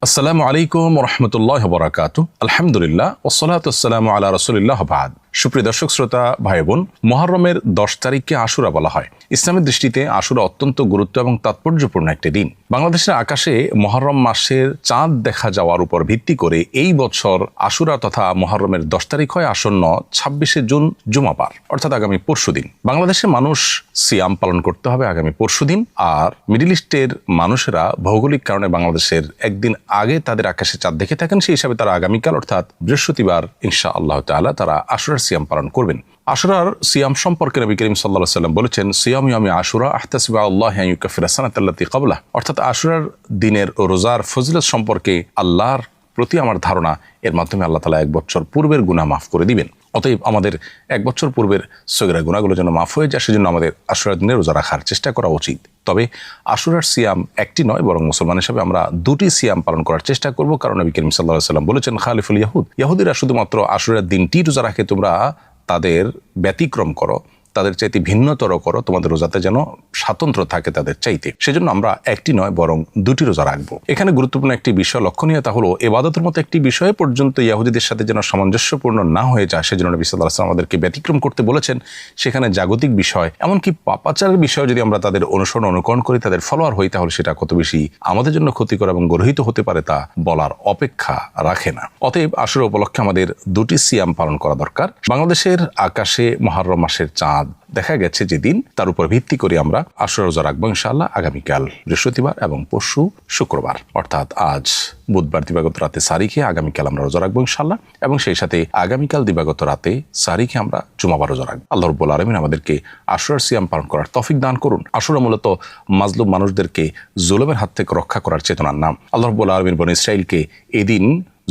আসসালামু আলাইকুম রহমতুল্লাহ বরাকাতু। আলহামদুলিল্লাহ ওসসালাতু ওয়াসসালামু আলা রাসূলিল্লাহ বাদ। সুপ্রিয় দর্শক শ্রোতা ভাই বোন, মুহররমের 10 তারিখকে আশুরা বলা হয়। ইসলামের দৃষ্টিতে আশুরা অত্যন্ত গুরুত্ব এবং তাৎপর্যপূর্ণ একটি দিন। বাংলাদেশের আকাশে মুহররম মাসের চাঁদ দেখা যাওয়ার উপর ভিত্তি করে এই বছর আশুরা তথা মুহররমের 10 তারিখ হয় আসন্ন 26শে জুন জুমাবার, অর্থাৎ আগামী পরশুদিন। বাংলাদেশের মানুষ সিয়াম পালন করতে হবে আগামী পরশুদিন, আর মিডল ইস্টের মানুষেরা ভৌগোলিক কারণে বাংলাদেশের একদিন আগে তাদের আকাশে চাঁদ দেখে থাকেন। সেই হিসাবে তারা আগামীকাল অর্থাৎ বৃহস্পতিবার ইনশাআল্লাহ তাআলা তারা আশুরার সিয়াম পালন করবেন। আশুরার সিয়াম সম্পর্কে নবী করিম সাল্লাল্লাহু আলাইহি ওয়াসাল্লাম বলেছেন, সিয়াম ইয়ামি আশুরা আহতাসিবু আল্লাহি আন ইউকাফিরা সানাতাল্লাতী ক্বাবলাহ। অর্থাৎ আশুরার দিনের রোজার ফজিলত সম্পর্কে আল্লাহর প্রতি আমার ধারণা, এর মাধ্যমে আল্লাহ তাআলা 1 বছর পূর্বের গুনাহ মাফ করে দিবেন। অতএব আমাদের 1 বছর পূর্বের সগীরা গুনাহগুলো যেন মাফ হয়ে যায়, সেজন্য আমাদের আশুরার দিনে রোজা রাখার চেষ্টা করা উচিত। তবে আশুরার সিয়াম একটি নয়, বরং মুসলমান হিসেবে আমরা 2টি সিয়াম পালন করার চেষ্টা করব। কারণ নবী করিম সাল্লাল্লাহু আলাইহি ওয়াসাল্লাম বলেছেন, খালিফুল ইয়াহুদ, ইহুদিরা শুধুমাত্র আশুরার দিনটি রোজা রাখে, তোমরা তাদের ব্যতিক্রম করো, তাদের চাইতে ভিন্নতর করো, তোমাদের রোজাতে যেন স্বাতন্ত্র্য থাকে তাদের চাইতে। সেজন্য আমরা একটি নয় বরং 2টি রোজা রাখবো। এখানে গুরুত্বপূর্ণ একটি বিষয় লক্ষণীয়, তা হলো ইবাদতের মতো একটি বিষয়ে পর্যন্ত ইহুদিদের সাথে যেন সামঞ্জস্যপূর্ণ না হয়ে যায়, সেজন্য নবী সাল্লাল্লাহু আলাইহি ওয়াসাল্লাম আমাদেরকে ব্যতিক্রম করতে বলেছেন। সেখানে জাগতিক বিষয়, এমনকি পাপাচারের বিষয় যদি আমরা তাদের অনুকরণ করি, তাদের ফলোয়ার হই, তাহলে সেটা কত বেশি আমাদের জন্য ক্ষতিকর এবং গর্হিত হতে পারে তা বলার অপেক্ষা রাখে না। অতএব আশুরা উপলক্ষে আমাদের 2টি সিয়াম পালন করা দরকার। বাংলাদেশের আকাশে মুহররম মাসের চাঁদ দেখা গেছে যেদিন, তার উপর ভিত্তি করে আমরা আশুরা রোজা রাখবো ইনশাআল্লাহ আগামীকাল বৃহস্পতিবার এবং পরশু শুক্রবার, অর্থাৎ আজ বুধবার দিবাগত রাতে সারি খেয়ে আগামীকাল আমরা রোজা রাখবো ইনশাআল্লাহ, এবং সেই সাথে আগামীকাল দিবাগত রাতে সারি খেয়ে আমরা জুমাবার রোজা রাখবো। আল্লাহ রাব্বুল আলামিন আমাদেরকে আশুরার সিয়াম পালন করার তৌফিক দান করুন। আশুরা মূলত মাজলুম মানুষদেরকে জুলুমের হাত থেকে রক্ষা করার চেতনার নাম। আল্লাহ রাব্বুল আলামিন বনী ইসরাইলকে এদিন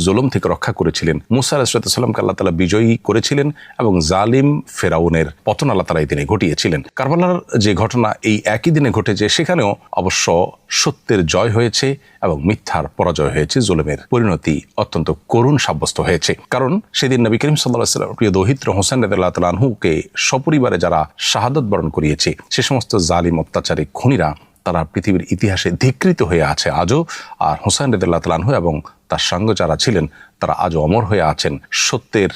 জুলুম থেকে রক্ষা করেছিলেন। মুসা আলাইহিস সালামকে আল্লাহ তাআলা বিজয়ী করেছিলেন এবং জালিম ফেরাউনের পতন আল্লাহ তাআলা এই দিনে ঘটিয়েছিলেন। কারবালার যে ঘটনা এই একই দিনে ঘটেছে, সেখানেও অবশ্য সত্যের জয় হয়েছে এবং মিথ্যার পরাজয় হয়েছে, জুলুমের পরিণতি অত্যন্ত করুণ সাব্যস্ত হয়েছে। কারণ সেদিন নবী করিম সাল্লাল্লাহু আলাইহি ওয়াসাল্লাম প্রিয় দৌহিত্র হোসেন রাদিয়াল্লাহু তাআলা আনহুকে সপরিবারে যারা শাহাদাত বরণ করিয়েছে, সে সমস্ত জালিম অত্যাচারী খুনিরা তারা পৃথিবীর ইতিহাসে ধিকৃত হয়ে আছে আজও। আর হোসেন রাদিয়াল্লাহু তাআলা আনহু এবং তার সঙ্গে যারা ছিলেন তারা আজও অমর হয়ে আছেন, সত্যের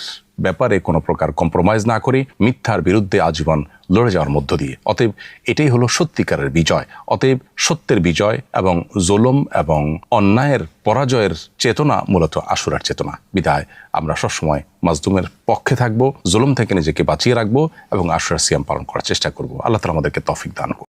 ব্যাপারে কোনো প্রকার কম্প্রোমাইজ না করে মিথ্যার বিরুদ্ধে আজীবন লড়ে যাওয়ার মধ্য দিয়ে। অতএব এটাই হলো সত্যিকারের বিজয়। অতএব সত্যের বিজয় এবং জুলুম এবং অন্যায়ের পরাজয়ের চেতনা মূলত আশুরার চেতনা। বিধায় আমরা সবসময় মাজলুমের পক্ষে থাকবো, জুলুম থেকে নিজেকে বাঁচিয়ে রাখবো এবং আশুরার সিয়াম পালন করার চেষ্টা করব। আল্লাহ তাআলা আমাদেরকে তৌফিক দান করুন।